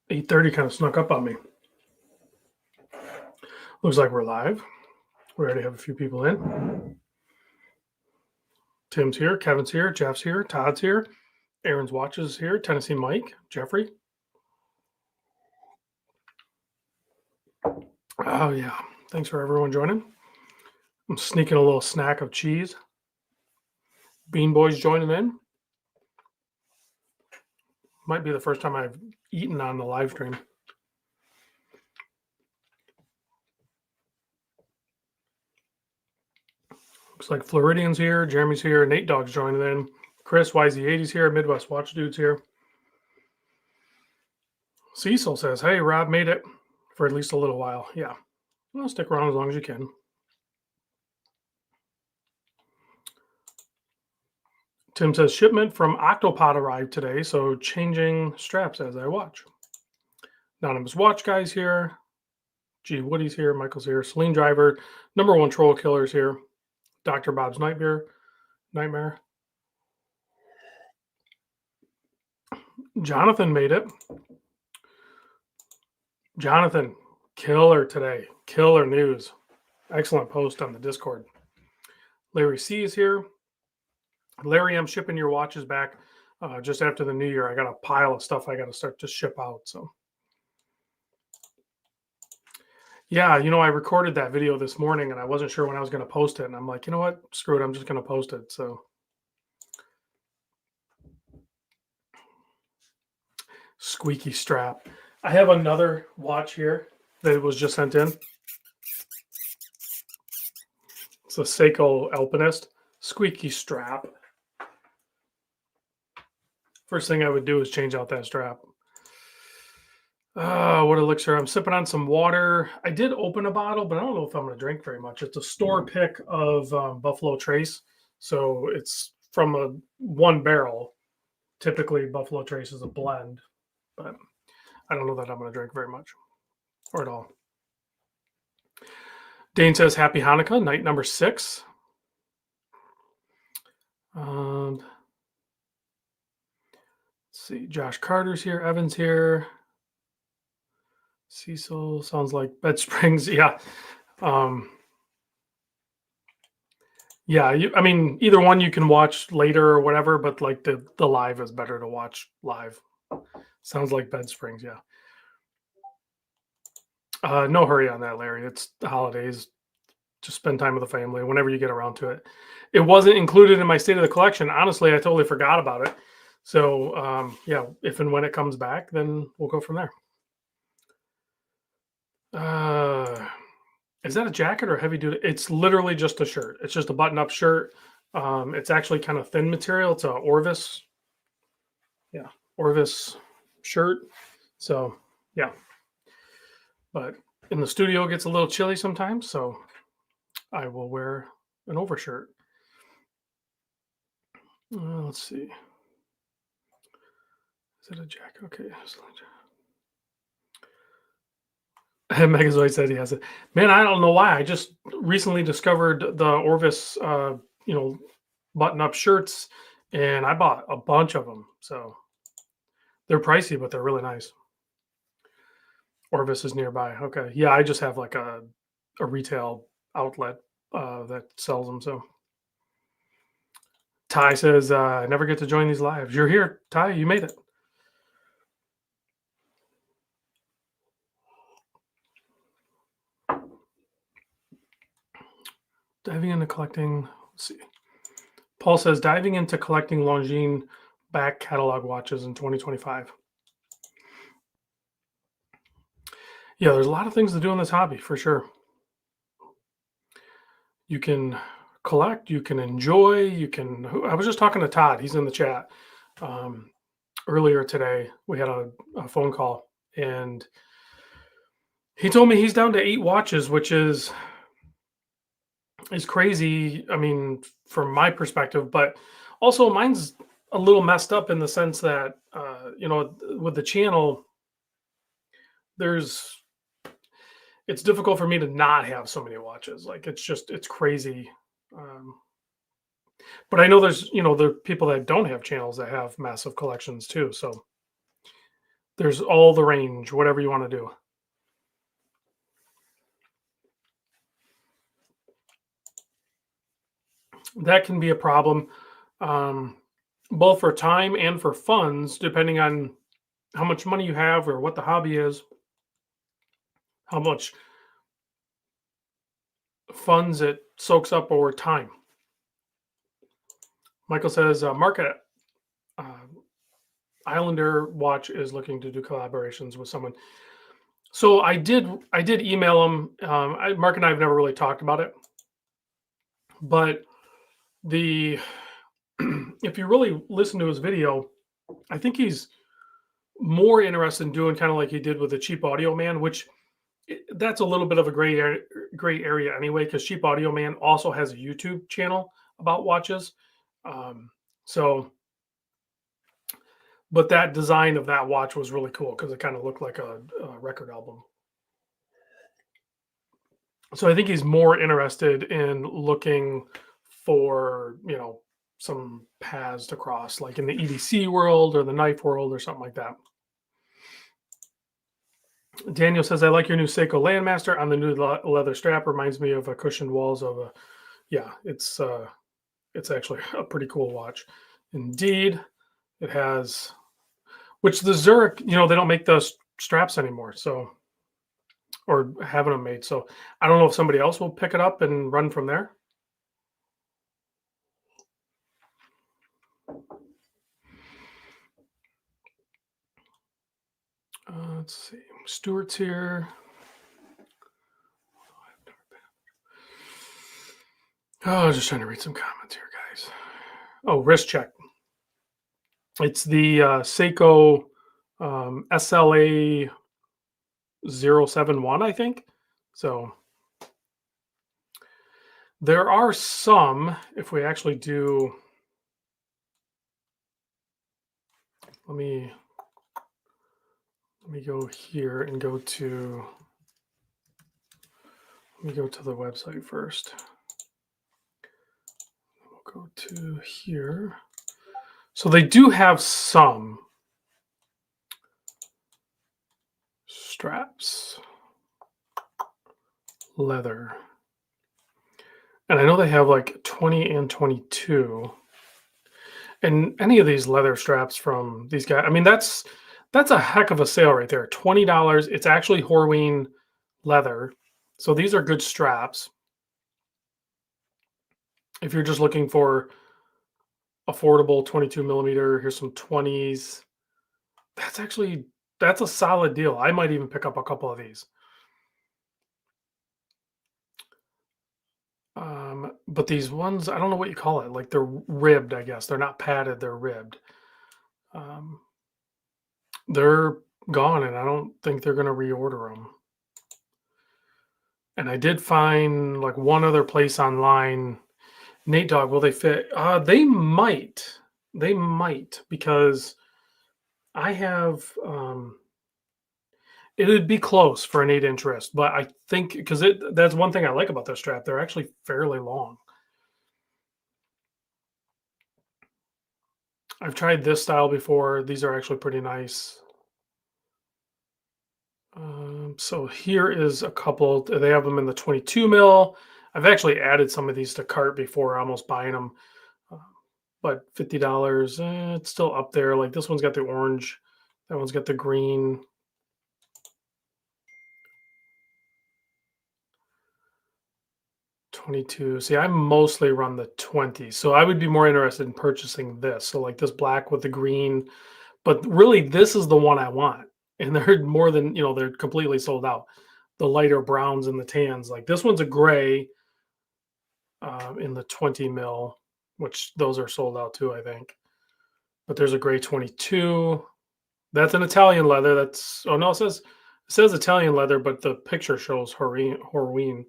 8:30 kind of snuck up on me. Looks like we're live. We already have a few people in. Tim's here, Kevin's here, Jeff's here, Todd's here, Aaron's watches here, Tennessee Mike, Jeffrey. Oh yeah, thanks for everyone joining. I'm sneaking a little snack of cheese. Bean Boys joining in. Might be the first time I've eaten on the live stream. Looks like Floridian's here, Jeremy's here, Nate Dogg's joining in, Chris YZ80's here, Midwest Watch Dude's here. Cecil says, "Hey, Rob made it for at least a little while." Yeah, well, stick around as long as you can. Tim says, "Shipment from Octopod arrived today, so changing straps as I watch." Anonymous Watch Guy's here. G. Woody's here. Michael's here. Celine Driver. Number One Troll Killer's here. Dr. Bob's Nightmare. Jonathan made it. Jonathan, killer today. Killer news. Excellent post on the Discord. Larry C is here. Larry, I'm shipping your watches back just after the new year. I got a pile of stuff I got to start to ship out. So, yeah, I recorded that video this morning and I wasn't sure when I was going to post it. And I'm like, you know what? Screw it. I'm just going to post it. So, squeaky strap. I have another watch here that was just sent in. It's a Seiko Alpinist squeaky strap. First thing I would do is change out that strap. What elixir? I'm sipping on some water. I did open a bottle, but I don't know if I'm going to drink very much. It's a store pick of Buffalo Trace. So it's from one barrel. Typically, Buffalo Trace is a blend, but I don't know that I'm going to drink very much or at all. Dane says, "Happy Hanukkah, night number 6. Let's see. Josh Carter's here. Evan's here. Cecil sounds like Bed Springs. Yeah. Yeah. Either one you can watch later or whatever, but like the live is better to watch live. Sounds like Bed Springs. Yeah. No hurry on that, Larry. It's the holidays. Just spend time with the family whenever you get around to it. It wasn't included in my state of the collection. Honestly, I totally forgot about it. So, yeah, if and when it comes back, then we'll go from there. Is that a jacket or heavy duty? It's literally just a shirt. It's just a button-up shirt. It's actually kind of thin material. It's a Orvis. Yeah, Orvis shirt. So, yeah. But in the studio, it gets a little chilly sometimes, so I will wear an overshirt. Let's see. Is it a jacket? Okay. Megazoid said he has it. Man, I don't know why. I just recently discovered the Orvis, button-up shirts, and I bought a bunch of them. So they're pricey, but they're really nice. Orvis is nearby. Okay. Yeah, I just have like a retail outlet that sells them. So Ty says, "I never get to join these lives." You're here, Ty. You made it. Diving into collecting. Let's see. Paul says, "Diving into collecting Longines back catalog watches in 2025." Yeah, there's a lot of things to do in this hobby for sure. You can collect, you can enjoy, I was just talking to Todd. He's in the chat. Earlier today, we had a phone call, and he told me he's down to 8 watches, which is crazy. I mean, from my perspective, but also mine's a little messed up in the sense that, with the channel, it's difficult for me to not have so many watches. Like it's crazy. But I know there are people that don't have channels that have massive collections too. So There's all the range, whatever you want to do. That can be a problem, um, both for time and for funds, depending on how much money you have or what the hobby is, how much funds it soaks up over time. Michael says, Market uh, Islander Watch is looking to do collaborations with someone. So I did email him. Mark and I have never really talked about it, but the if you really listen to his video, I think he's more interested in doing kind of like he did with the Cheap Audio Man, which that's a little bit of a gray area anyway, because Cheap Audio Man also has a YouTube channel about watches. Um, so, but that design of that watch was really cool because it kind of looked like a record album. So I think he's more interested in looking for, some paths to cross, like in the EDC world or the knife world or something like that. Daniel says, I like your new Seiko Landmaster on the new leather strap. Reminds me of a cushioned walls of a, yeah, it's actually a pretty cool watch. Indeed, it has, which the Zurich, they don't make those straps anymore. So, or having them made. So I don't know if somebody else will pick it up and run from there. Let's see. Stuart's here. Oh, just trying to read some comments here, guys. Oh, wrist check. It's the Seiko SLA 071, I think. So there are some, if we actually do, let me go here and go to, the website first. We'll go to here. So they do have some straps, leather. And I know they have like 20 and 22. And any of these leather straps from these guys, I mean, that's a heck of a sale right there. $20. It's actually Horween leather. So these are good straps. If you're just looking for affordable 22 millimeter, here's some 20s. That's a solid deal. I might even pick up a couple of these. But these ones, I don't know what you call it. Like they're ribbed, I guess. They're not padded, they're ribbed. They're gone, and I don't think they're going to reorder them. And I did find like one other place online. Nate Dogg, will they fit? They might. They might, because I have it would be close for an 8-inch wrist, but I think because that's one thing I like about this strap. They're actually fairly long. I've tried this style before. These are actually pretty nice. So here is a couple. They have them in the 22 mil. I've actually added some of these to cart before, almost buying them. But $50, it's still up there. Like this one's got the orange. That one's got the green. $22. See, I mostly run the 20. So I would be more interested in purchasing this. So like this black with the green. But really, this is the one I want. And they're more than, they're completely sold out. The lighter browns and the tans. Like this one's a gray in the 20 mil, which those are sold out too, I think. But there's a gray 22. That's an Italian leather. That's, oh no, it says Italian leather, but the picture shows Horween.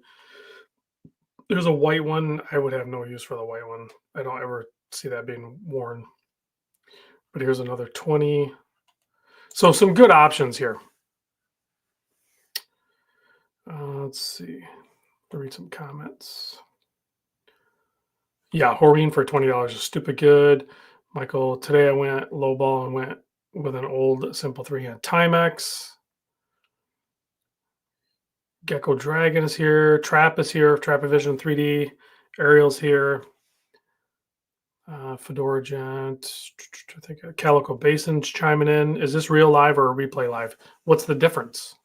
There's a white one. I would have no use for the white one. I don't ever see that being worn. But here's another 20. So some good options here. Let's see. I'll read some comments. Yeah, Horween for $20 is stupid good. Michael, today I went lowball and went with an old simple three-hand Timex. Gecko Dragon is here. Trap is here. Trapavision 3D. Ariel's here. Fedora Gent. I think Calico Basin's chiming in. Is this real live or a replay live? What's the difference?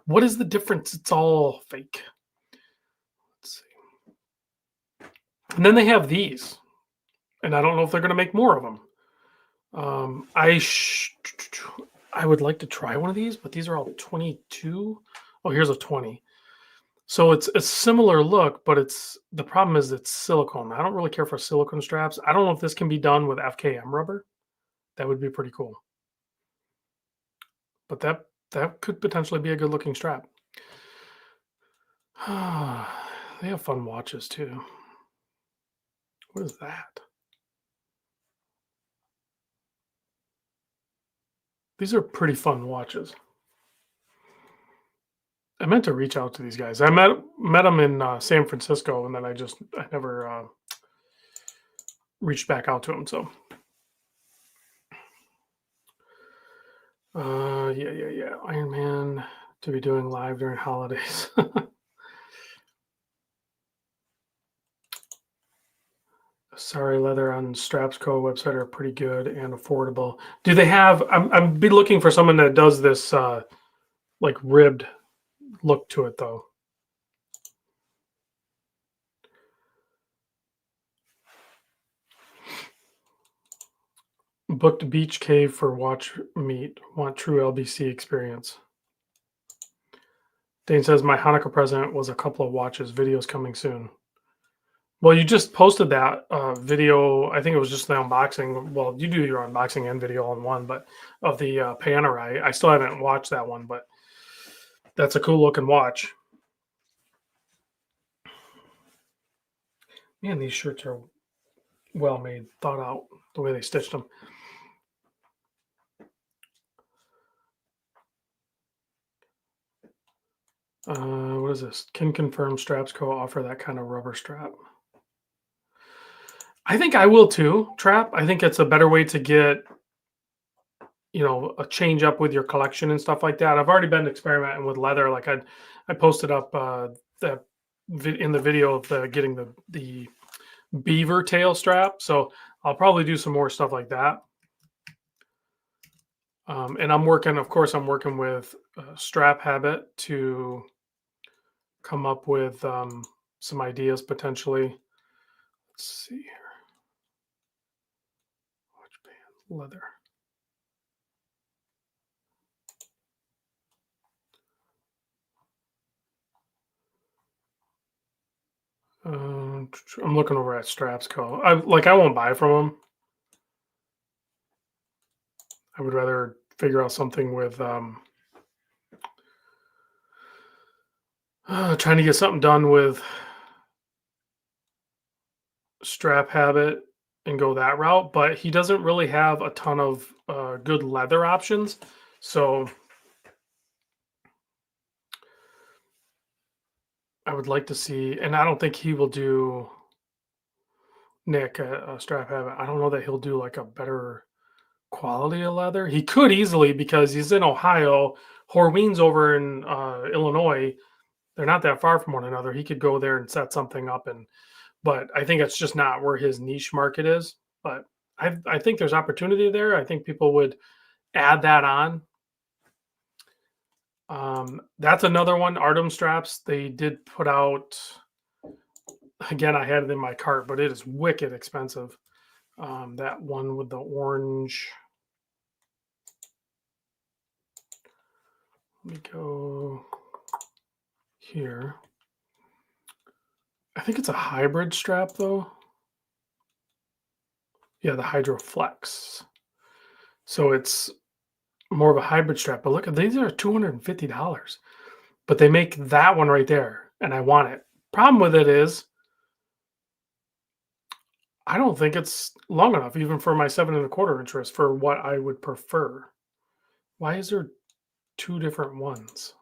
What is the difference? It's all fake. Let's see. And then they have these, and I don't know if they're going to make more of them. I would like to try one of these, but these are all 22. Oh, here's a 20. So it's a similar look, but the problem is it's silicone. I don't really care for silicone straps. I don't know if this can be done with FKM rubber. That would be pretty cool. But that could potentially be a good looking strap. They have fun watches too. What is that? These are pretty fun watches. I meant to reach out to these guys. I met them in San Francisco, and then I never reached back out to them. So, yeah. Iron Man to be doing live during holidays. Sorry, leather on Straps Co. website are pretty good and affordable. Do they have? I'm be looking for someone that does this like ribbed look to it though. Booked Beach Cave for watch meet. Want true LBC experience. Dane says my Hanukkah present was a couple of watches. Videos coming soon. Well, you just posted that video. I think it was just the unboxing. Well, you do your unboxing and video on one, but of the Panerai. I still haven't watched that one, but that's a cool looking watch. Man, these shirts are well made, thought out, the way they stitched them. What is this? Can confirm Straps Co. offer that kind of rubber strap. I think I will too, Trap. I think it's a better way to get, a change up with your collection and stuff like that. I've already been experimenting with leather. Like I posted up that in the video of getting the beaver tail strap. So I'll probably do some more stuff like that. And I'm working with Strap Habit to come up with some ideas potentially. Let's see here. Watch band leather. I'm looking over at Straps Co. I won't buy from them. I would rather figure out something with trying to get something done with Strap Habit and go that route. But he doesn't really have a ton of good leather options. So I would like to see, and I don't think he will do Nick a Strap Habit. I don't know that he'll do like a better quality of leather. He could easily because he's in Ohio. Horween's over in Illinois. They're not that far from one another. He could go there and set something up, but I think it's just not where his niche market is. But I think there's opportunity there. I think people would add that on. That's another one. Artem straps. They did put out. Again, I had it in my cart, but it is wicked expensive. That one with the orange. Let me go here. I think it's a hybrid strap though. Yeah, the HydroFlex. So it's more of a hybrid strap. But look, these are $250. But they make that one right there, and I want it. Problem with it is I don't think it's long enough, even for my 7 1/4 inch wrist, for what I would prefer. Why is there two different ones?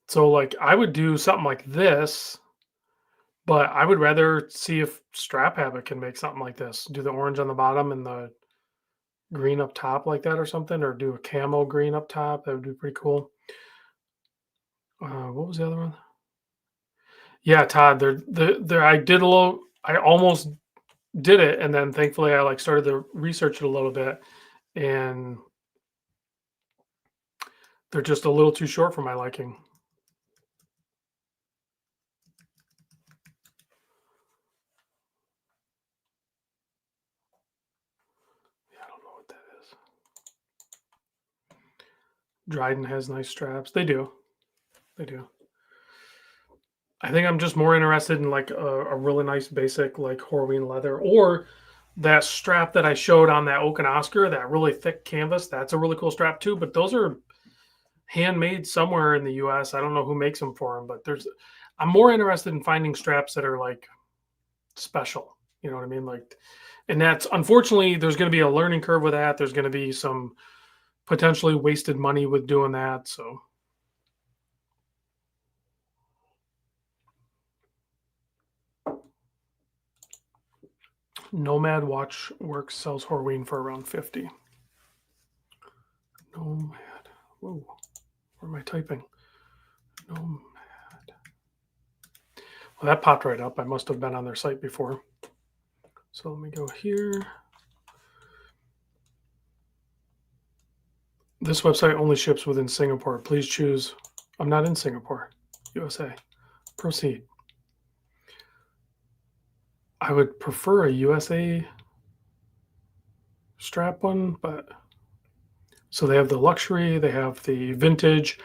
So like I would do something like this, But I would rather see if Strap Habit can make something like this. Do the orange on the bottom and the green up top like that or something, or do a camo green up top. That would be pretty cool. What was the other one? Yeah, Todd. There. I did a little. I almost did it, and then thankfully I like started to research it a little bit, and they're just a little too short for my liking. Yeah, I don't know what that is. Dryden has nice straps. They do. They do. I think I'm just more interested in like a really nice basic like Horween leather or that strap that I showed on that Oak and Oscar, that really thick canvas. That's a really cool strap too. But those are handmade somewhere in the U.S. I don't know who makes them for them, but I'm more interested in finding straps that are like special. You know what I mean? Like, and that's unfortunately there's going to be a learning curve with that. There's going to be some potentially wasted money with doing that. So Nomad Watch Works sells Horween for around 50. Nomad. Whoa, where am I typing? Nomad. Well, that popped right up. I must have been on their site before. So let me go here. This website only ships within Singapore. Please choose. I'm not in Singapore, USA. Proceed. I would prefer a USA strap one, but so they have the luxury, they have the vintage.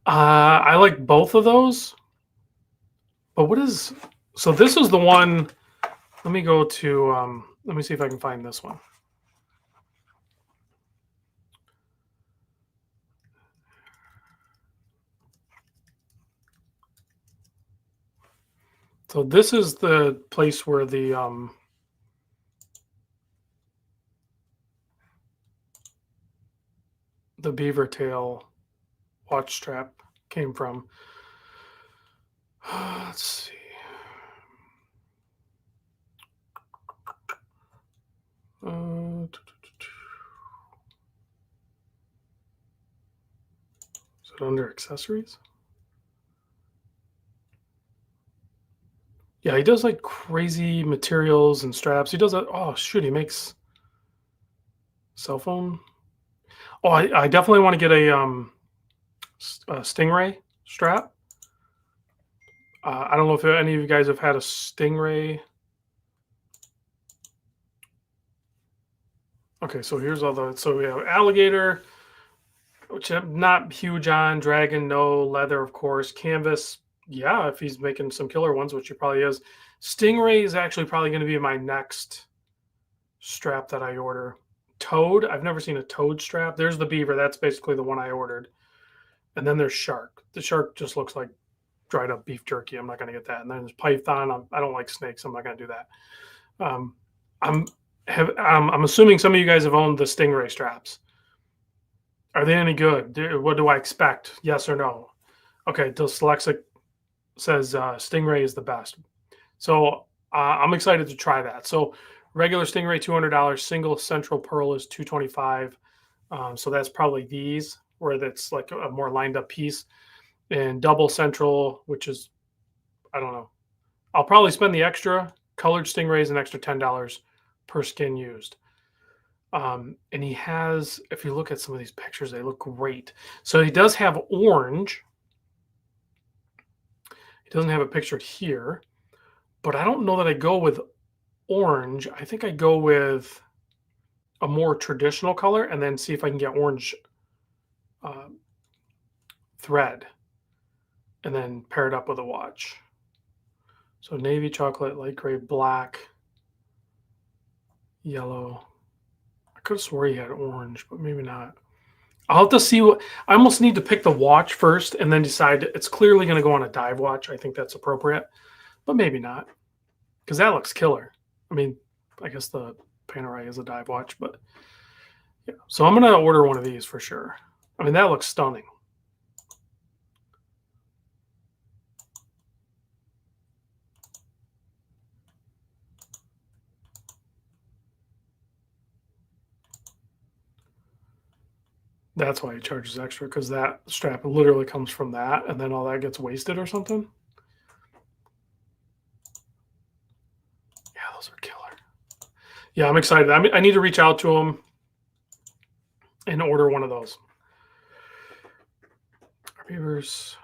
I like both of those. But what is so this is the one. Let me go to let me see if I can find this one. So this is the place where the beaver tail watch strap came from. Let's see. Is it under accessories? Yeah, he does like crazy materials and straps. He does that. Oh shoot, he makes cell phone. Oh, I definitely want to get a Stingray strap. I don't know if any of you guys have had a Stingray. Okay, so here's all the. So we have alligator, which I'm not huge on. Dragon, no. Leather, of course. Canvas, yeah, if he's making some killer ones, which he probably is. Stingray is actually probably going to be my next strap that I order. Toad, I've never seen a toad strap. There's the beaver. That's basically the one I ordered. And then there's shark. The shark just looks like dried up beef jerky. I'm not going to get that. And then there's python. I don't like snakes. I'm not going to do that. I'm I'm assuming some of you guys have owned the Stingray straps. Are they any good? What do I expect? Yes or no? Okay, Dyslexic says Stingray is the best. So I'm excited to try that. So regular Stingray $200, single central pearl is $225. So that's probably these where that's like a more lined up piece, and double central, which is I don't know. I'll probably spend the extra. Colored Stingrays an extra $10 per skin used. And he has, if you look at some of these pictures, they look great. So he does have orange. He doesn't have it pictured here, but I don't know that I go with orange. I think I go with a more traditional color and then see if I can get orange uh, thread and then pair it up with a watch. So navy, chocolate, light gray, black, yellow. I could have swore he had orange, but maybe not. I'll have to see what I almost need to pick the watch first and then decide it's clearly going to go on a dive watch. I think that's appropriate, but maybe not because that looks killer. I mean, I guess the Panerai is a dive watch, but yeah. So I'm going to order one of these for sure. I mean, that looks stunning. That's why he charges extra, because that strap literally comes from that, and then all that gets wasted or something. Yeah, those are killer. Yeah, I'm excited. I need to reach out to him and order one of those. Are beavers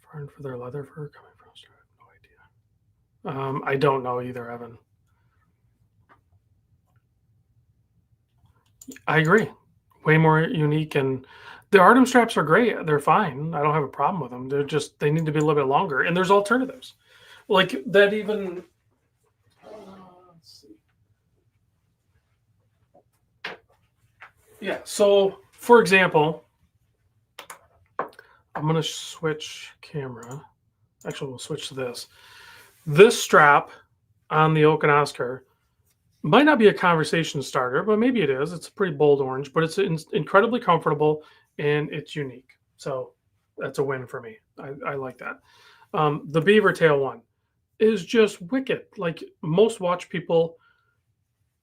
foreign for their leather fur coming from Australia? No idea. I don't know either, Evan. I agree. Way more unique, and the Artem straps are great. They're fine. I don't have a problem with them. They need to be a little bit longer, and there's alternatives. Like that even let's see. Yeah, so for example, I'm going to switch camera. Actually, we'll switch to this. This strap on the Oak and Oscar might not be a conversation starter, but maybe it is. It's a pretty bold orange, but it's incredibly comfortable and it's unique. So that's a win for me. I like that. The beaver tail one is just wicked. Like most watch people,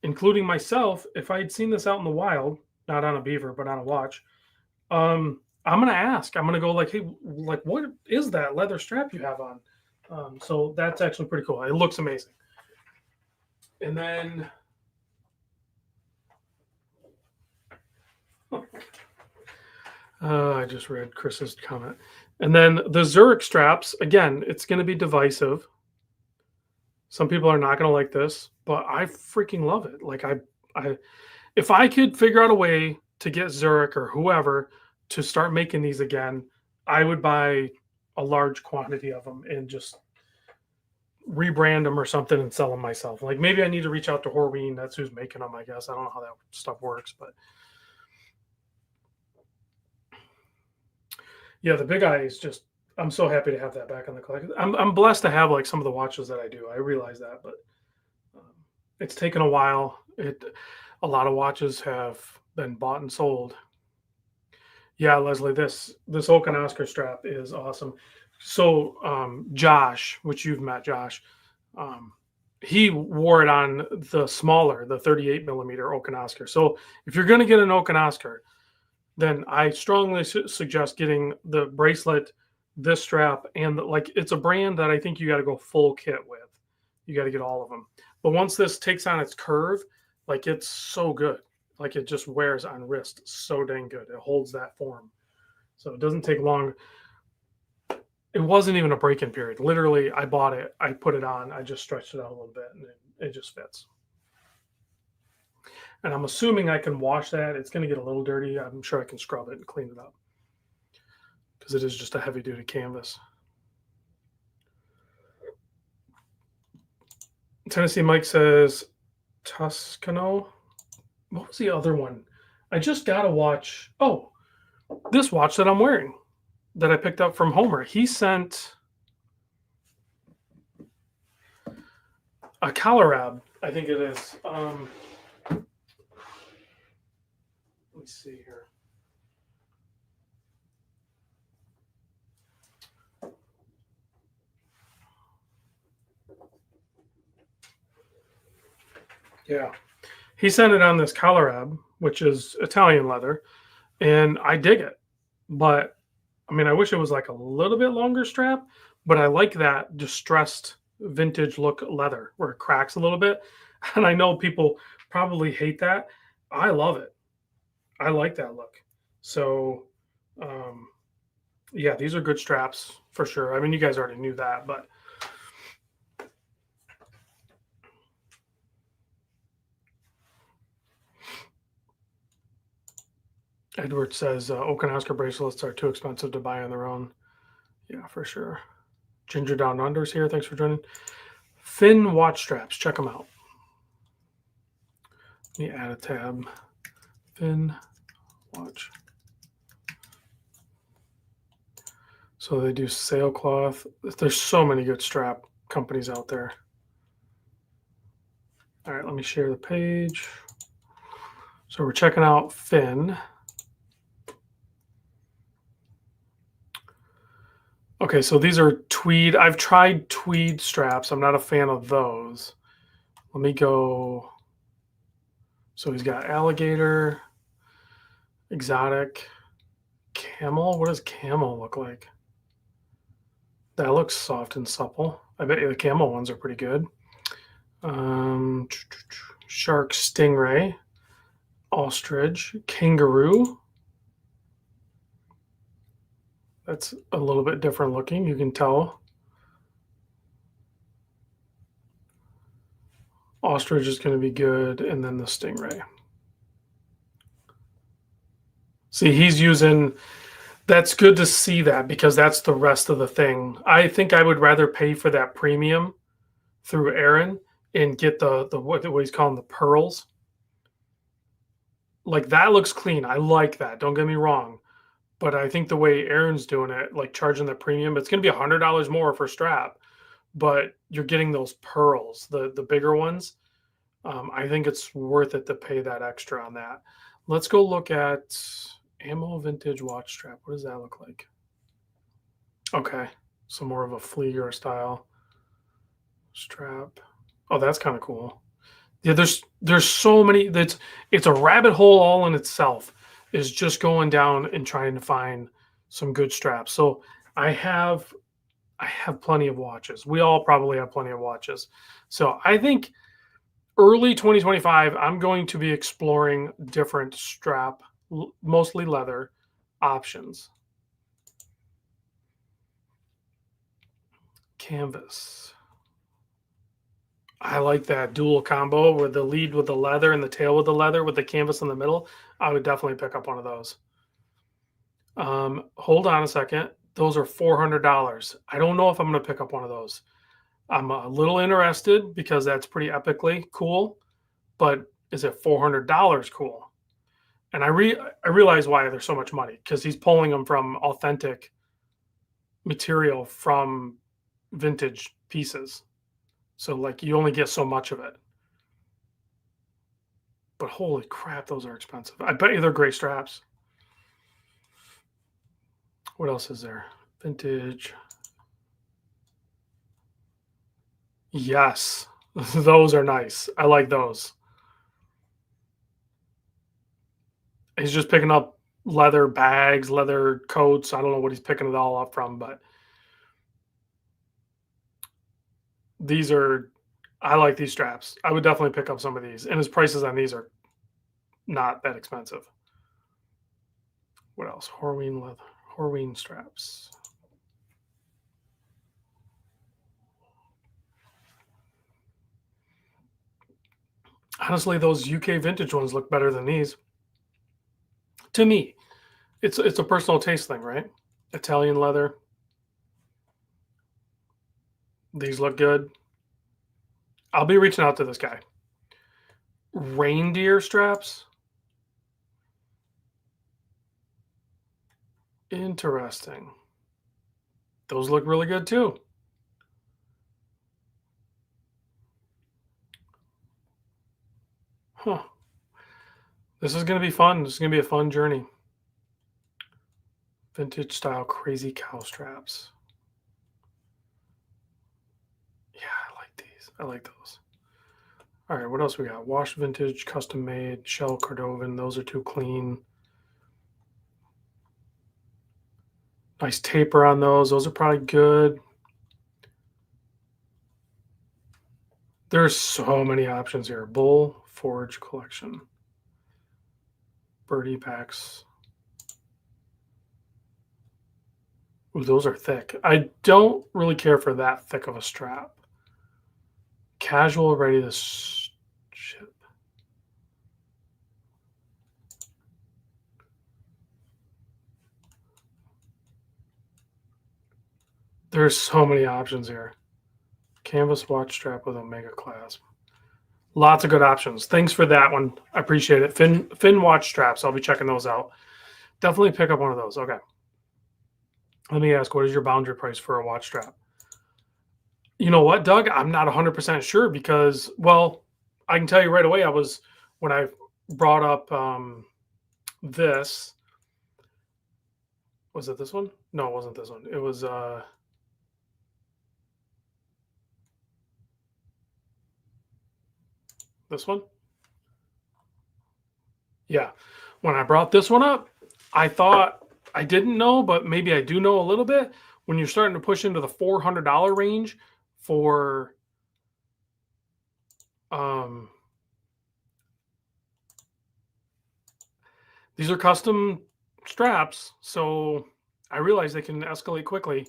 including myself, if I had seen this out in the wild, not on a beaver, but on a watch, I'm gonna ask. I'm gonna go like, hey, like, what is that leather strap you have on? So that's actually pretty cool. It looks amazing. And then I just read Chris's comment. And then the Zurich straps, again, it's going to be divisive. Some people are not going to like this, but I freaking love it. Like if I could figure out a way to get Zurich or whoever to start making these again, I would buy a large quantity of them and just rebrand them or something and sell them myself. Like maybe I need to reach out to Horween. That's who's making them, I guess. I don't know how that stuff works, but yeah, the Big Eye is just, I'm so happy to have that back on the collection. I'm blessed to have like some of the watches that I do. I realize that, but it's taken a while. A lot of watches have been bought and sold. Yeah, Leslie, this Oak and Oscar strap is awesome. So Josh, which you've met, Josh, he wore it on the smaller, the 38 millimeter Oak and Oscar. So if you're going to get an Oak and Oscar, then I strongly suggest getting the bracelet, this strap, and like it's a brand that I think you got to go full kit with. You got to get all of them. But once this takes on its curve, like it's so good. Like it just wears on wrist so dang good. It holds that form. So it doesn't take long. It wasn't even a break-in period. Literally, I bought it, I put it on, I just stretched it out a little bit, and it just fits. And I'm assuming I can wash that. It's going to get a little dirty. I'm sure I can scrub it and clean it up because it is just a heavy-duty canvas. Tennessee Mike says Toscano. What was the other one? I just got to watch. Oh, this watch that I'm wearing that I picked up from Homer. He sent a Colorab, I think it is. Let me see here. Yeah. He sent it on this Colorab, which is Italian leather, and I dig it. But I mean, I wish it was like a little bit longer strap, but I like that distressed vintage look leather where it cracks a little bit. And I know people probably hate that. I love it. I like that look. So, yeah, these are good straps for sure. I mean, you guys already knew that, but Edward says Oak and Oscar bracelets are too expensive to buy on their own. Yeah, for sure. Ginger Down Under's here. Thanks for joining. Finn watch straps. Check them out. Let me add a tab. Finn watch. So they do sailcloth. There's so many good strap companies out there. All right, let me share the page. So we're checking out Finn. Okay, so these are tweed. I've tried tweed straps. I'm not a fan of those. Let me go. So he's got alligator, exotic. camel. What does camel look like? That looks soft and supple. I bet you the camel ones are pretty good. Shark, stingray, ostrich, kangaroo. That's a little bit different looking, you can tell. Ostrich is going to be good, and then the stingray. See, he's using, that's good to see that because that's the rest of the thing. I think I would rather pay for that premium through Aaron and get the what he's calling the pearls. Like that looks clean. I like that. Don't get me wrong. But I think the way Aaron's doing it, like charging the premium, it's going to be $100 more for strap, but you're getting those pearls, the bigger ones. I think it's worth it to pay that extra on that. Let's go look at Ammo vintage watch strap. What does that look like? Okay, so more of a Flieger style strap. Oh, that's kind of cool. Yeah, there's so many. It's a rabbit hole all in itself. Is just going down and trying to find some good straps. So I have plenty of watches. We all probably have plenty of watches. So I think early 2025, I'm going to be exploring different strap, mostly leather options. Canvas. I like that dual combo with the lead with the leather and the tail with the leather with the canvas in the middle. I would definitely pick up one of those. Hold on a second. Those are $400. I don't know if I'm going to pick up one of those. I'm a little interested because that's pretty epically cool, but is it $400 cool? And I realize why there's so much money because he's pulling them from authentic material from vintage pieces. So like you only get so much of it. But holy crap, those are expensive. I bet you they're great straps. What else is there? Vintage. Yes, those are nice. I like those. He's just picking up leather bags, leather coats. I don't know what he's picking it all up from, but these are, I like these straps. I would definitely pick up some of these. And his prices on these are not that expensive. What else? Horween leather, Horween straps. Honestly, those UK vintage ones look better than these. To me, it's a personal taste thing, right? Italian leather. These look good. I'll be reaching out to this guy. Reindeer straps. Interesting. Those look really good too. Huh. This is going to be fun. This is going to be a fun journey. Vintage style crazy cow straps. Yeah, I like these. I like those. All right, what else we got? Wash vintage, custom made, shell Cordovan. Those are too clean. Nice taper on those. Those are probably good. There's so many options here. Bull Forge collection. Birdie packs. Ooh, those are thick. I don't really care for that thick of a strap. Casual, ready to ship. There's so many options here. Canvas watch strap with Omega clasp. Lots of good options. Thanks for that one. I appreciate it. Fin watch straps. I'll be checking those out. Definitely pick up one of those. Okay. Let me ask, what is your boundary price for a watch strap? You know what, Doug? I'm not 100% sure because, well, I can tell you right away. When I brought up this, was it this one? No, it wasn't this one. It was this one. Yeah. When I brought this one up, I thought I didn't know, but maybe I do know a little bit. When you're starting to push into the $400 range for um, these are custom straps, so I realize they can escalate quickly,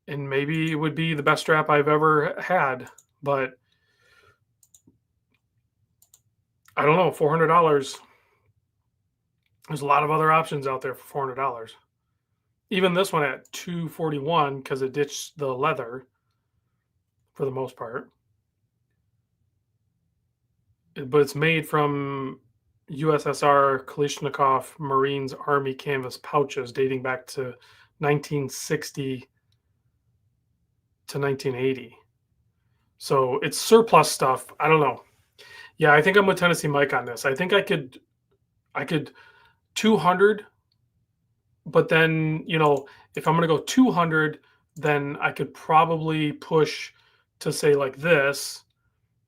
and maybe it would be the best strap I've ever had, but I don't know. $400. There's a lot of other options out there for $400. Even this one at 241 because it ditched the leather for the most part. But it's made from USSR Kalashnikov Marines Army canvas pouches dating back to 1960 to 1980. So it's surplus stuff. I don't know. Yeah, I think I'm with Tennessee Mike on this. I think I could 200, but then, if I'm going to go 200, then I could probably push to say like this,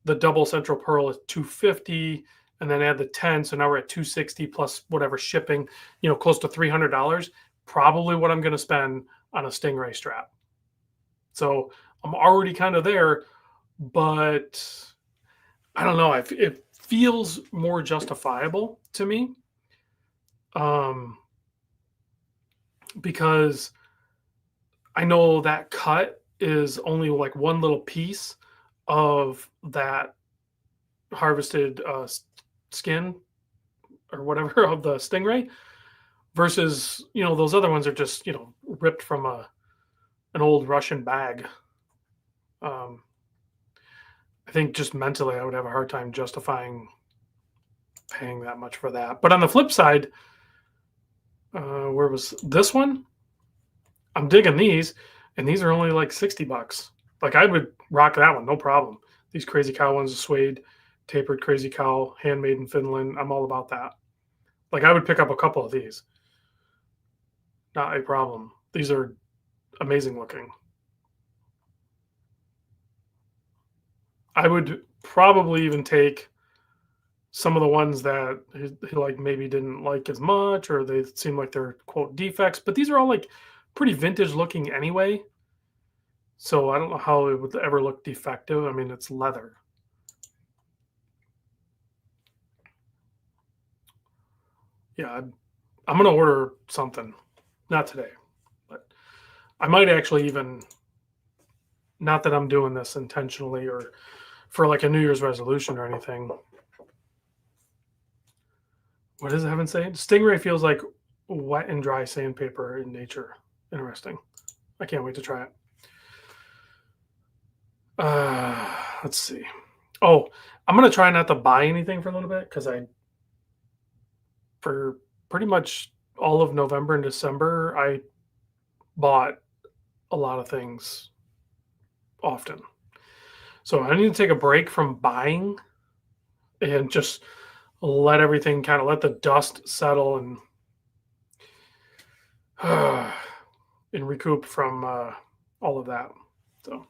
the double central pearl is 250 and then add the 10. So now we're at 260 plus whatever shipping, close to $300, probably what I'm going to spend on a Stingray strap. So I'm already kind of there, but I don't know. It feels more justifiable to me, because I know that cut is only like one little piece of that harvested skin or whatever of the Stingray versus, those other ones are just, ripped from an old Russian bag. I think just mentally I would have a hard time justifying paying that much for that. But on the flip side, where was this one? I'm digging these, and these are only like $60. Like I would rock that one, no problem. These Crazy Cow ones, suede, tapered Crazy Cow, handmade in Finland. I'm all about that. Like I would pick up a couple of these. Not a problem. These are amazing looking. I would probably even take some of the ones that he like maybe didn't like as much, or they seem like they're quote defects, but these are all like pretty vintage looking anyway. So I don't know how it would ever look defective. I mean, it's leather. Yeah, I'm going to order something. Not today, but I might actually even, not that I'm doing this intentionally or for like a New Year's resolution or anything. What does Heaven say? Stingray feels like wet and dry sandpaper in nature. Interesting. I can't wait to try it. Let's see. Oh, I'm gonna try not to buy anything for a little bit because for pretty much all of November and December, I bought a lot of things often. So I need to take a break from buying and just let everything kind of let the dust settle and and recoup from all of that. So.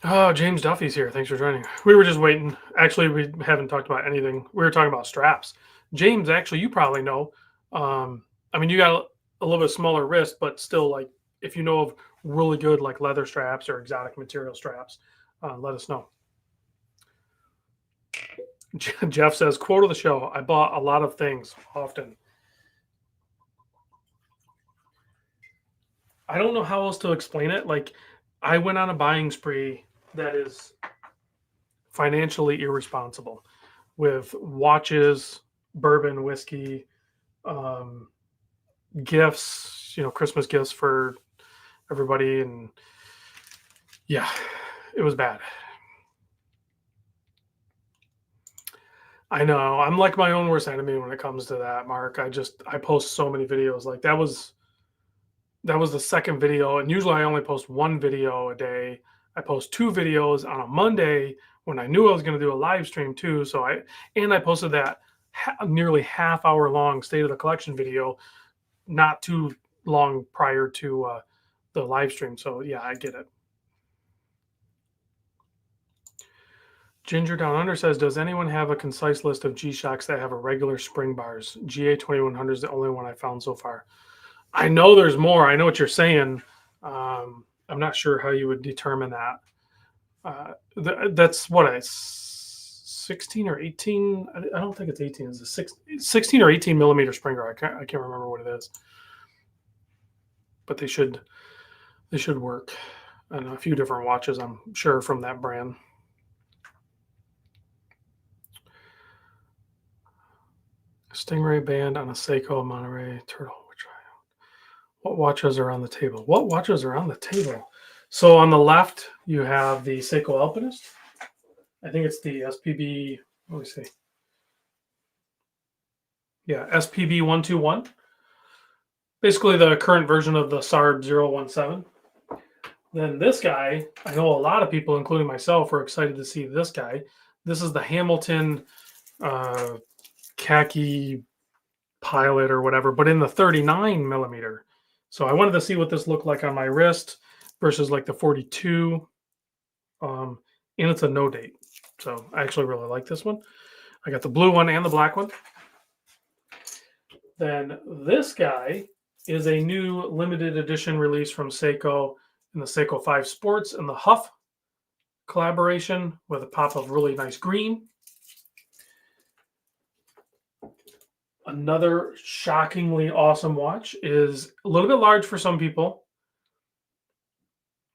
Oh, James Duffy's here. Thanks for joining. We were just waiting. Actually, we haven't talked about anything. We were talking about straps. James, actually, you probably know. I mean, you got a little bit smaller wrist, but still, like, if you know of really good, like, leather straps or exotic material straps, let us know. Jeff says, quote of the show, I bought a lot of things often. I don't know how else to explain it. Like, I went on a buying spree that is financially irresponsible with watches, bourbon, whiskey, gifts, Christmas gifts for everybody. And yeah, it was bad. I know. I'm like my own worst enemy when it comes to that, Mark. I post so many videos. Like that was the second video. And usually I only post one video a day. I post two videos on a Monday when I knew I was going to do a live stream too. So I posted that nearly half-hour long state of the collection video not too long prior to the live stream. So yeah, I get it. Ginger Down Under says, does anyone have a concise list of G-Shocks that have irregular spring bars? GA 2100 is the only one I found so far. I know there's more. I know what you're saying. I'm not sure how you would determine that. That's what 16 or 18. I don't think it's 18. It's a 16 or 18 millimeter spring bar. I can't remember what it is, but they should work. And a few different watches, I'm sure, from that brand. Stingray band on a Seiko Monterey Turtle. What watches are on the table? What watches are on the table? So on the left, you have the Seiko Alpinist. I think it's the SPB. Let me see. Yeah, SPB 121. Basically the current version of the SARB 017. Then this guy, I know a lot of people, including myself, were excited to see this guy. This is the Hamilton khaki pilot or whatever, but in the 39 millimeter. So I wanted to see what this looked like on my wrist versus like the 42. And it's a no date. So I actually really like this one. I got the blue one and the black one. Then this guy is a new limited edition release from Seiko in the Seiko 5 Sports and the Huff collaboration with a pop of really nice green. Another shockingly awesome watch is a little bit large for some people,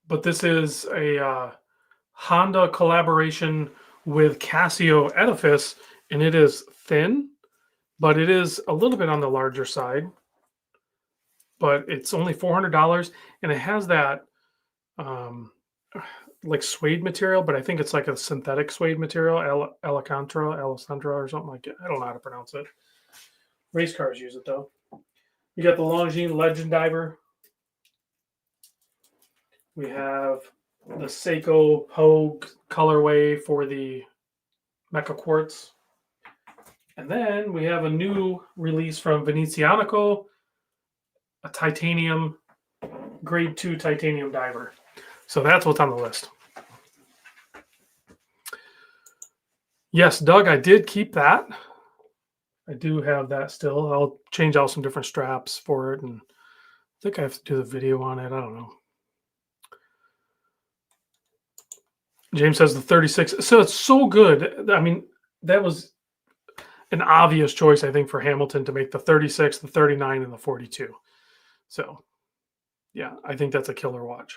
but this is a Honda collaboration with Casio Edifice, and it is thin, but it is a little bit on the larger side. But it's only $400, and it has that like suede material, but I think it's like a synthetic suede material, Alcantara or something like it. I don't know how to pronounce it. Race cars use it though. You got the Longines Legend Diver. We have the Seiko Pogue colorway for the Mecha Quartz. And then we have a new release from Venezianico, a titanium, grade 2 titanium diver. So that's what's on the list. Yes, Doug, I did keep that. I do have that still. I'll change out some different straps for it, and I think I have to do the video on it. I don't know. James says the 36. So it's so good. I mean, that was an obvious choice, I think, for Hamilton to make the 36, the 39, and the 42. So, yeah, I think that's a killer watch.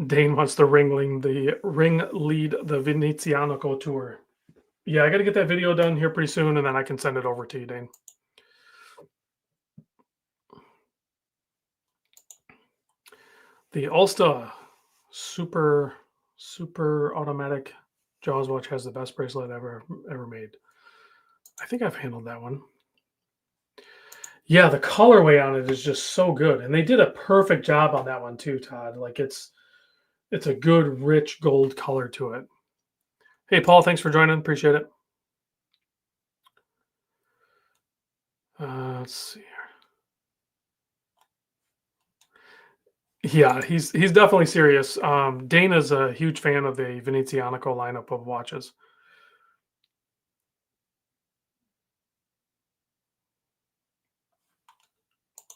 Dane wants to ring lead the Venezianico tour. Yeah, I got to get that video done here pretty soon, and then I can send it over to you, Dane. The Ulsta super automatic Jaws watch has the best bracelet ever made. I think I've handled that one. Yeah, the colorway on it is just so good, and they did a perfect job on that one too, Todd. Like it's a good, rich gold color to it. Hey, Paul, thanks for joining. Appreciate it. Let's see here. Yeah, he's definitely serious. Dana's a huge fan of the Venezianico lineup of watches.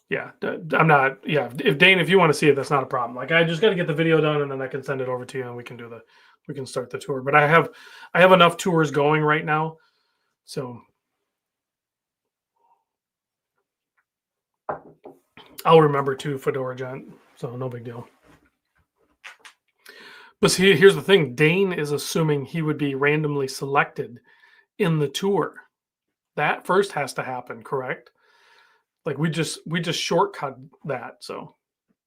Yeah, I'm not. Yeah, if Dane, if you want to see it, that's not a problem. Like I just got to get the video done, and then I can send it over to you, and we can start the tour. But I have enough tours going right now, so I'll remember to Fedora Gent. So no big deal. But see, here's the thing: Dane is assuming he would be randomly selected in the tour. That first has to happen, correct? Like we just shortcut that. So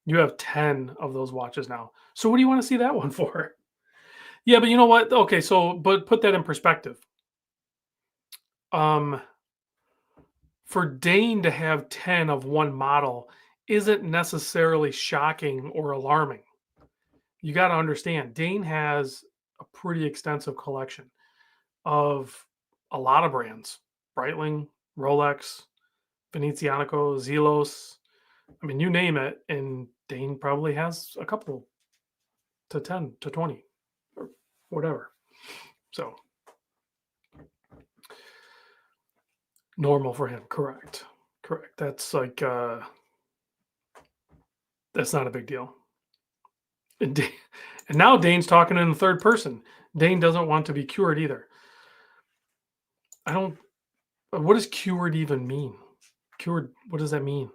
you have 10 of those watches now. So what do you want to see that one for? Yeah, but you know what? Okay, so but put that in perspective. For Dane to have 10 of one model isn't necessarily shocking or alarming. You got to understand, Dane has a pretty extensive collection of a lot of brands: Breitling, Rolex, Venezianico, Zelos. I mean, you name it, and Dane probably has a couple to 10 to 20 or whatever. So normal for him. Correct. Correct. That's like that's not a big deal. And, and now Dane's talking in the third person. Dane doesn't want to be cured either. I don't. What does cured even mean? Cured. What does that mean?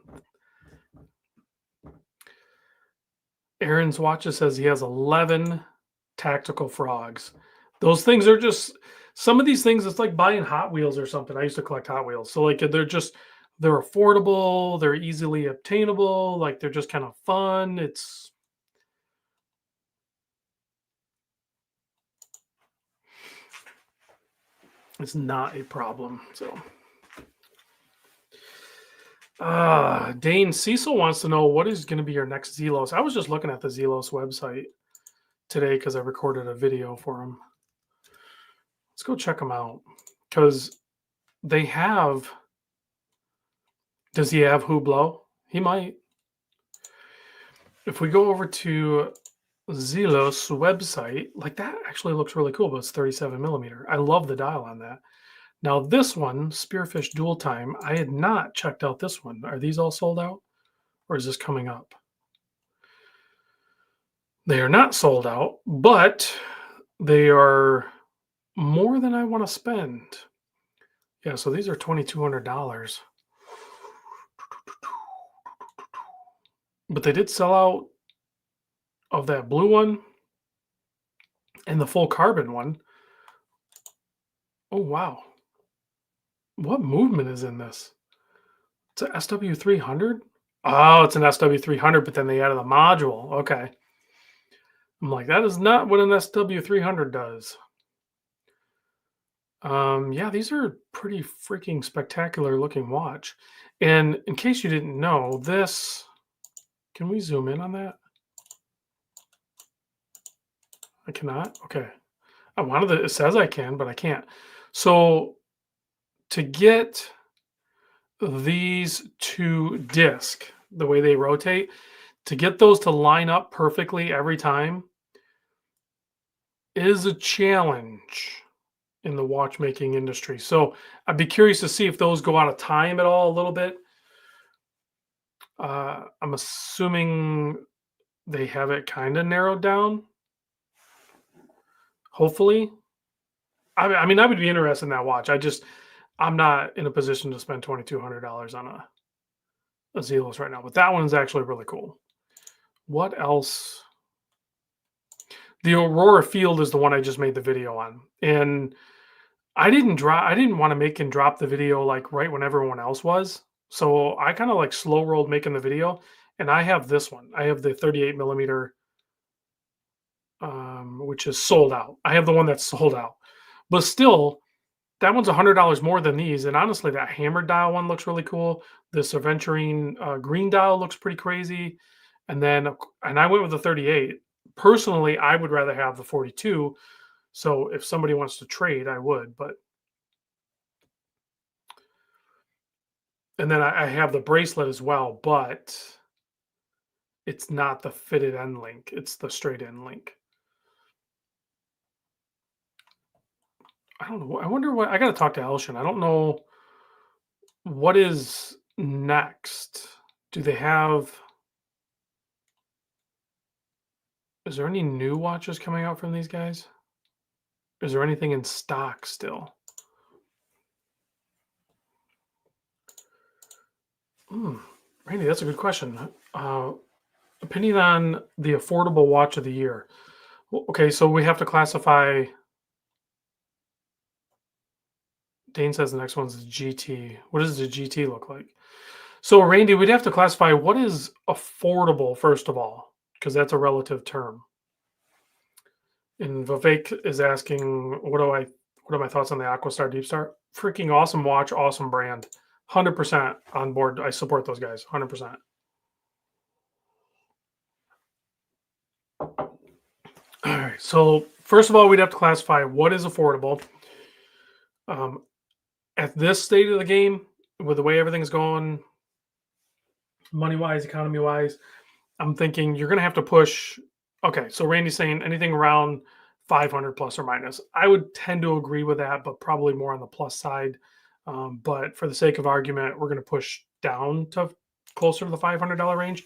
Aaron's watches says he has 11 tactical frogs. Those things are just some of these things. It's like buying Hot Wheels or something. I used to collect Hot Wheels, so like they're affordable, they're easily obtainable, like they're just kind of fun. It's not a problem. So Dane Cecil wants to know what is going to be your next Zelos. I was just looking at the Zelos website today because I recorded a video for him. Let's go check them out because they have. Does he have Hublot? He might. If we go over to Zelos website, like that actually looks really cool, but it's 37 millimeter. I love the dial on that. Now this one, Spearfish Dual Time, I had not checked out this one. Are these all sold out, or is this coming up? They are not sold out, but they are more than I want to spend. Yeah, so these are $2,200. But they did sell out of that blue one and the full carbon one. Oh, wow. What movement is in this? It's a SW300? Oh, it's an SW300, but then they added a module. Okay. I'm like, that is not what an SW300 does. Yeah, these are pretty freaking spectacular looking watch. And in case you didn't know, this, can we zoom in on that? I cannot? Okay. I wanted to, it says I can, but I can't. So to get these two discs, the way they rotate, to get those to line up perfectly every time is a challenge in the watchmaking industry. So I'd be curious to see if those go out of time at all a little bit. I'm assuming they have it kind of narrowed down. Hopefully. I mean, I would be interested in that watch. I'm not in a position to spend $2,200 on a Zelos right now, but that one's actually really cool. What else? The Aurora Field is the one I just made the video on, and I didn't want to make and drop the video like right when everyone else was, so I kind of like slow rolled making the video. And I have this one. I have the 38 millimeter, which is sold out. I have the one that's sold out, but still, that one's $100 more than these. And honestly, that hammered dial one looks really cool. This Aventurine green dial looks pretty crazy. And I went with the 38. Personally, I would rather have the 42. So if somebody wants to trade, I would. And then I have the bracelet as well, but it's not the fitted end link. It's the straight end link. I don't know. I wonder what, I got to talk to Elshin. I don't know what is next. Do they have, is there any new watches coming out from these guys? Is there anything in stock still? Randy, that's a good question. Opinion on the affordable watch of the year. Okay, so we have to classify. Dane says the next one's the GT. What does the GT look like? So, Randy, we'd have to classify what is affordable, first of all, because that's a relative term. And Vivek is asking, what are my thoughts on the Aquastar Deep Star? Freaking awesome watch, awesome brand. 100% on board. I support those guys, 100%. All right. So first of all, we'd have to classify what is affordable. At this state of the game, with the way everything's going, money wise, economy wise, I'm thinking you're going to have to push. Okay, so Randy's saying anything around 500 plus or minus. I would tend to agree with that, but probably more on the plus side. But for the sake of argument, we're going to push down to closer to the $500 range.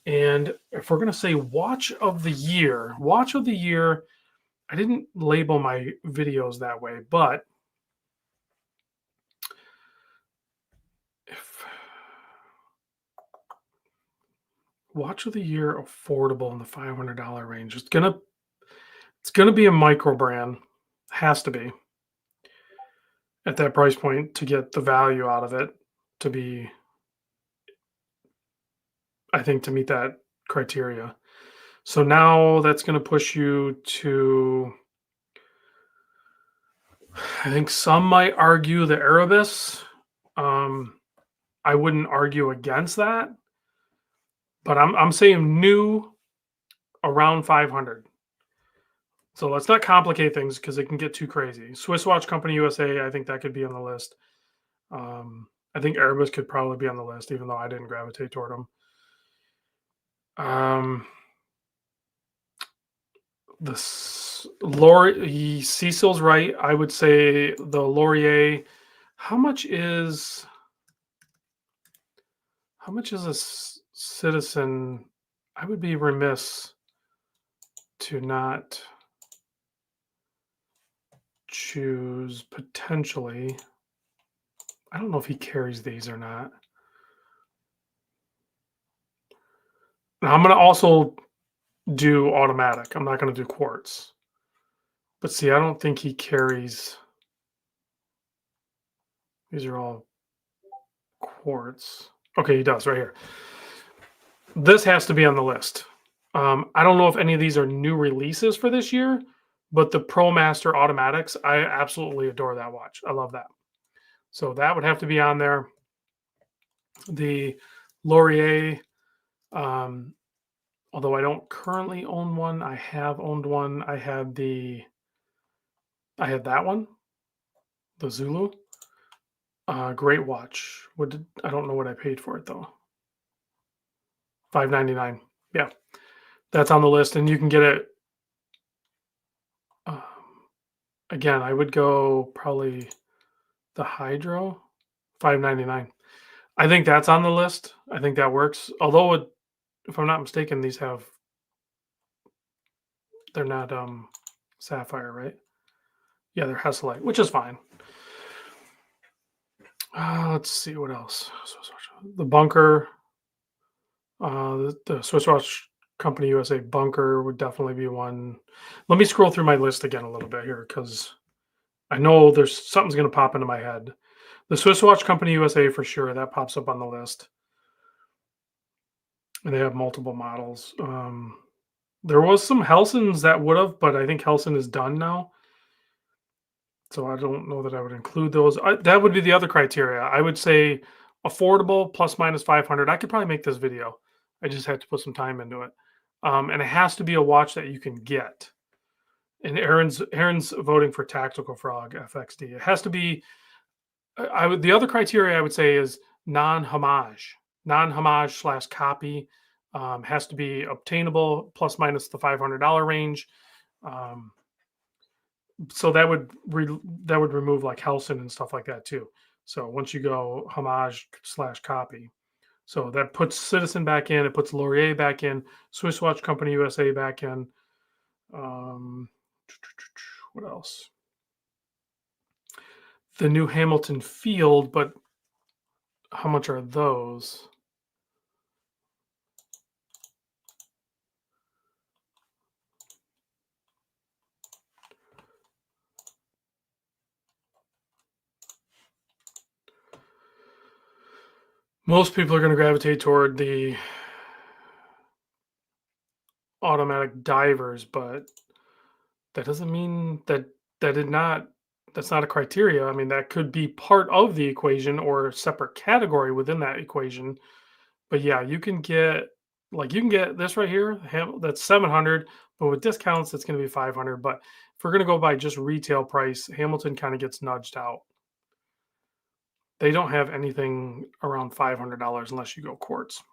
And if we're going to say watch of the year, I didn't label my videos that way, but if watch of the year affordable in the $500 range, it's gonna be a micro brand, has to be at that price point to get the value out of it to be, I think, to meet that criteria. So now that's going to push you to, I think some might argue the Erebus. Um, I wouldn't argue against that, but I'm saying new around 500. So let's not complicate things because it can get too crazy. Swiss Watch Company USA, I think that could be on the list. I think Erebus could probably be on the list, even though I didn't gravitate toward them. Cecil's right. I would say the Laurier. How much is a Citizen? I would be remiss to not choose potentially. I don't know if he carries these or not. Now, I'm going to also do automatic. I'm not going to do quartz. But see, I don't think he carries. These are all quartz. Okay, he does right here. This has to be on the list. I don't know if any of these are new releases for this year, but the ProMaster automatics, I absolutely adore that watch. I love that. So that would have to be on there. The Laurier, although I don't currently own one, I have owned one. I had that one, the Zulu. Great watch. I don't know what I paid for it though. $599. Yeah, that's on the list, and you can get it. Again, I would go probably the Hydro, $599. I think that's on the list. I think that works. Although, if I'm not mistaken, they're not sapphire, right? Yeah, they're Hesalite, which is fine. Let's see what else. The Bunker, the Swiss Watch Company USA Bunker would definitely be one. Let me scroll through my list again a little bit here because I know there's something's going to pop into my head. The Swiss Watch Company USA for sure, that pops up on the list. And they have multiple models. There was some Helsons that would have, but I think Helson is done now. So I don't know that I would include those. That would be the other criteria. I would say affordable plus minus 500. I could probably make this video. I just have to put some time into it. And it has to be a watch that you can get. And Aaron's voting for Tactical Frog FXD. It has to be. The other criteria I would say is non-homage / copy. Has to be obtainable plus minus the $500 range. So that would remove like Helson and stuff like that too. So once you go homage / copy, so that puts Citizen back in, it puts Laurier back in, Swiss Watch Company USA back in. What else? The new Hamilton Field, but how much are those? Most people are going to gravitate toward the automatic divers, but that doesn't mean that's not a criteria. I mean, that could be part of the equation or a separate category within that equation. But yeah, you can get this right here. That's 700, but with discounts, it's going to be 500. But if we're going to go by just retail price, Hamilton kind of gets nudged out. They don't have anything around $500 unless you go quartz.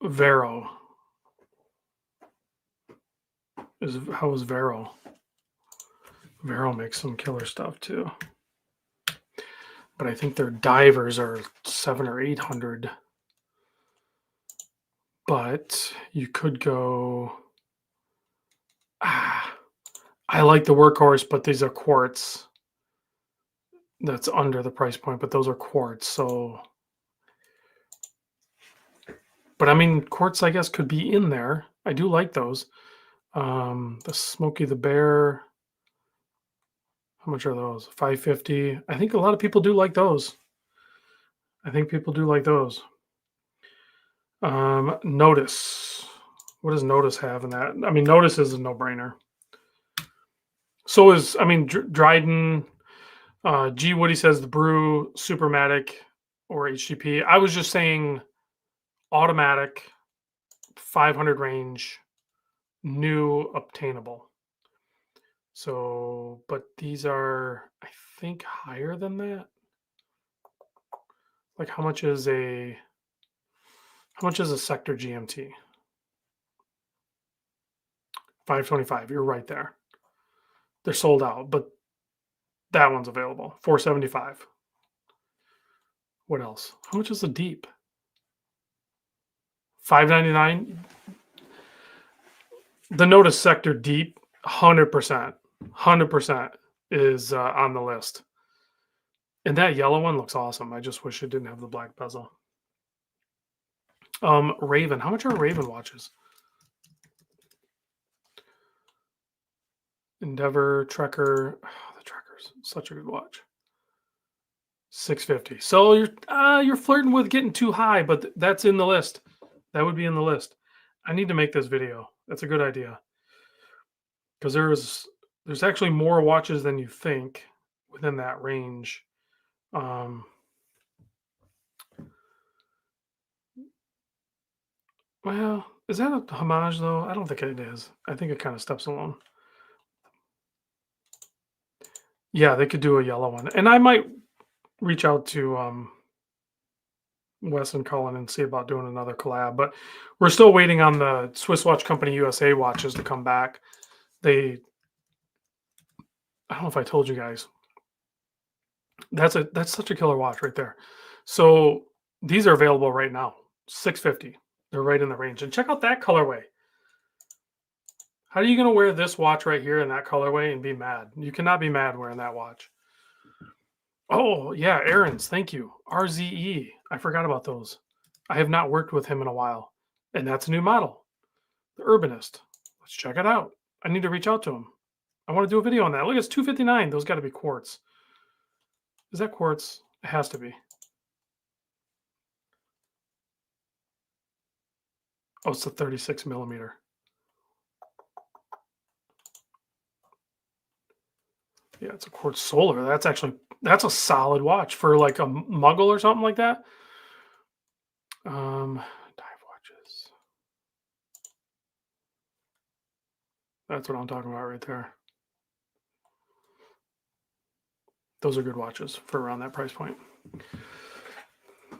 Vero how is Vero? Vero makes some killer stuff too, but I think their divers are 700 or 800. But you could go. I like the Workhorse, but these are quartz. That's under the price point, but those are quartz. So, but I mean, quartz, I guess, could be in there. I do like those. The Smokey the Bear. How much are those? $550. I think a lot of people do like those. I think people do like those. Notice. What does Notice have in that? I mean, Notice is a no-brainer. So is, I mean, Dryden. G Woody says the Brew, Supermatic, or HTP. I was just saying automatic, 500 range, new, obtainable. So, but these are, I think, higher than that. Like, how much is a Sector GMT? 525. You're right there. They're sold out, but that one's available. 475. What else? How much is a Deep? 599. The Notice Sector Deep, 100% is on the list. And that yellow one looks awesome. I just wish it didn't have the black bezel. Raven. How much are Raven watches? Endeavor, Trekker. Oh, the Trekker's such a good watch. 650. So you're flirting with getting too high, but that's in the list. That would be in the list. I need to make this video. That's a good idea. Because there's actually more watches than you think within that range. Well, is that a homage though? I don't think it is. I think it kind of steps alone. Yeah, they could do a yellow one, and I might reach out to Wes and Cullen and see about doing another collab. But we're still waiting on the Swiss Watch Company USA watches to come back. I don't know if I told you guys. That's such a killer watch right there. So these are available right now, 650. They're right in the range. And check out that colorway. How are you going to wear this watch right here in that colorway and be mad? You cannot be mad wearing that watch. Oh, yeah, Aaron's. Thank you. RZE. I forgot about those. I have not worked with him in a while. And that's a new model. The Urbanist. Let's check it out. I need to reach out to him. I want to do a video on that. Look, it's $259. Those got to be quartz. Is that quartz? It has to be. Oh, it's a 36 millimeter. Yeah, it's a quartz solar. That's a solid watch for like a Muggle or something like that. Dive watches. That's what I'm talking about right there. Those are good watches for around that price point. I'm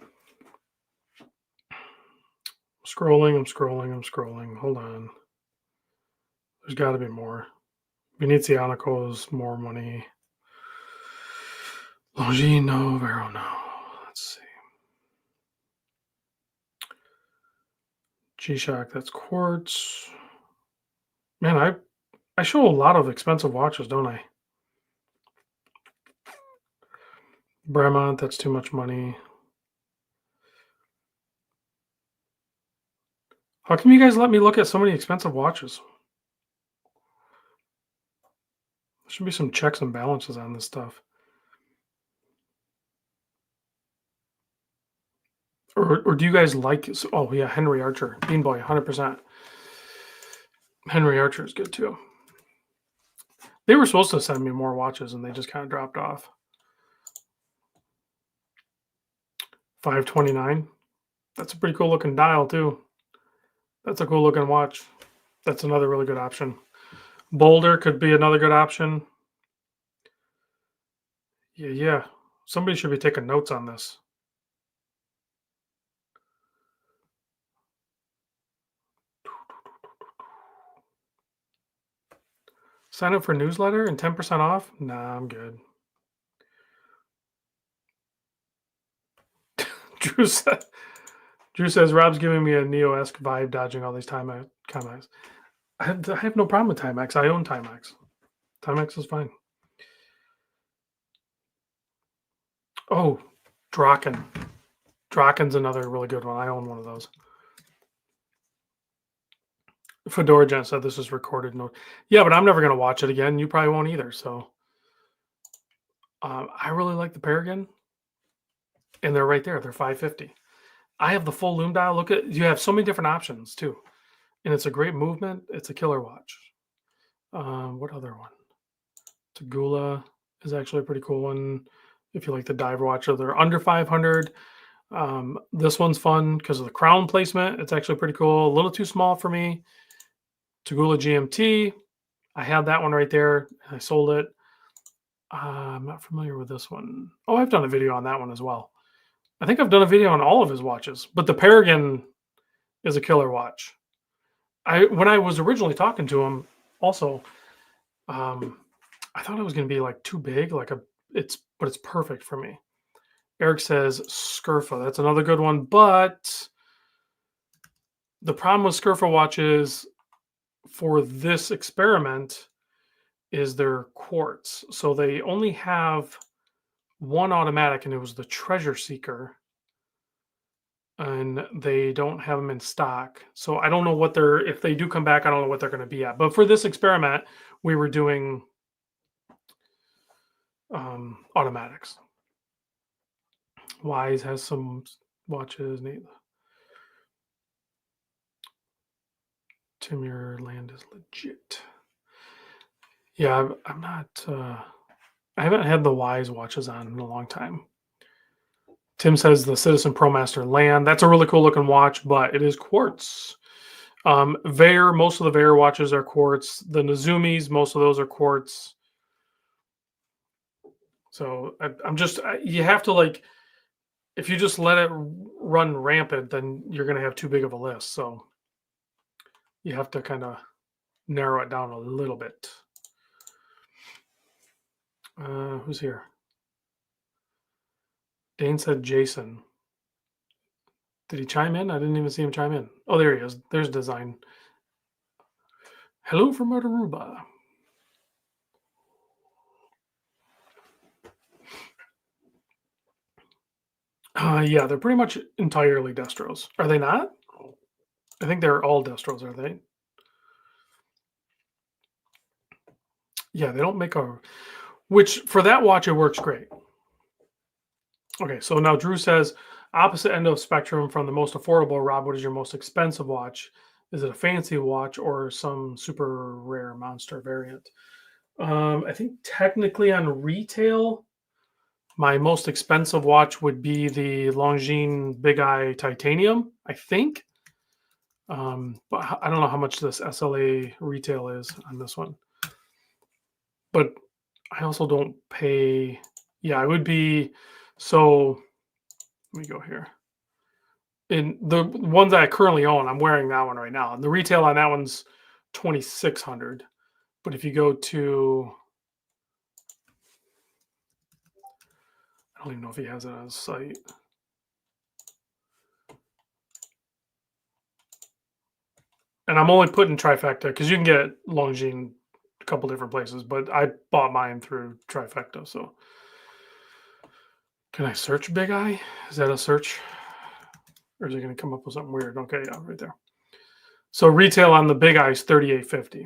scrolling. Hold on. There's got to be more. Venezianico's more money. Longino, Vero, no. Let's see. G-Shock, that's quartz. Man, I show a lot of expensive watches, don't I? Bremont, that's too much money. How come you guys let me look at so many expensive watches? There should be some checks and balances on this stuff. Or do you guys like? Oh yeah, Henry Archer, Bean Boy, 100%. Henry Archer is good too. They were supposed to send me more watches, and they just kind of dropped off. 529. That's a pretty cool looking dial too. That's a cool looking watch. That's another really good option. Boulder could be another good option. Yeah, yeah. Somebody should be taking notes on this. Sign up for newsletter and 10% off? Nah, I'm good. Drew said, Drew says Rob's giving me a Neo-esque vibe dodging all these Timex. I have no problem with Timex. I own Timex. Timex is fine. Oh, Draken. Draken's another really good one. I own one of those. Fedora Gen said this is recorded note. Yeah, but I'm never going to watch it again. You probably won't either. So I really like the Paragon, and they're right there. They're 550. I have the full loom dial. Look at you have so many different options too, and it's a great movement. It's a killer watch. What other one? Tagula is actually a pretty cool one. If you like the dive watch, they're under 500. This one's fun because of the crown placement. It's actually pretty cool. A little too small for me. Tagula GMT. I had that one right there. I sold it. I'm not familiar with this one. Oh, I've done a video on that one as well. I think I've done a video on all of his watches, but the Paragon is a killer watch. When I was originally talking to him, also, I thought it was going to be like too big, but it's perfect for me. Eric says Scurfa. That's another good one, but the problem with Scurfa watches for this experiment is they're quartz. So they only have one automatic, and it was the Treasure Seeker, and they don't have them in stock. So I don't know what they're, if they do come back, I don't know what they're going to be at. But for this experiment, we were doing automatics. Wise has some watches. Timur Land is legit. Yeah, I'm not. I haven't had the Wise watches on in a long time. Tim says the Citizen ProMaster Land. That's a really cool looking watch, but it is quartz. Vair, most of the Vair watches are quartz. The Nozumis, most of those are quartz. So you have to like, if you just let it run rampant, then you're going to have too big of a list. So you have to kind of narrow it down a little bit. Who's here? Dane said Jason. Did he chime in? I didn't even see him chime in. Oh, there he is. There's design. Hello from Aruba. Yeah, they're pretty much entirely destros. Are they not? I think they're all destros, are they? Yeah, they don't make a... Which, for that watch, it works great. Okay, so now Drew says, opposite end of spectrum from the most affordable, Rob, what is your most expensive watch? Is it a fancy watch or some super rare monster variant? I think technically on retail, my most expensive watch would be the Longines Big Eye Titanium, I think. But I don't know how much this SLA retail is on this one. But I also don't pay. Yeah, it would be. So let me go here. In the ones that I currently own, I'm wearing that one right now. And the retail on that one's 2,600. But if you go to, I don't even know if he has it on his site. And I'm only putting Trifecta because you can get Longines a couple different places, but I bought mine through Trifecta. So can I search Big Eye? Is that a search? Or is it going to come up with something weird? Okay, yeah, right there. So retail on the Big Eye is $3,850.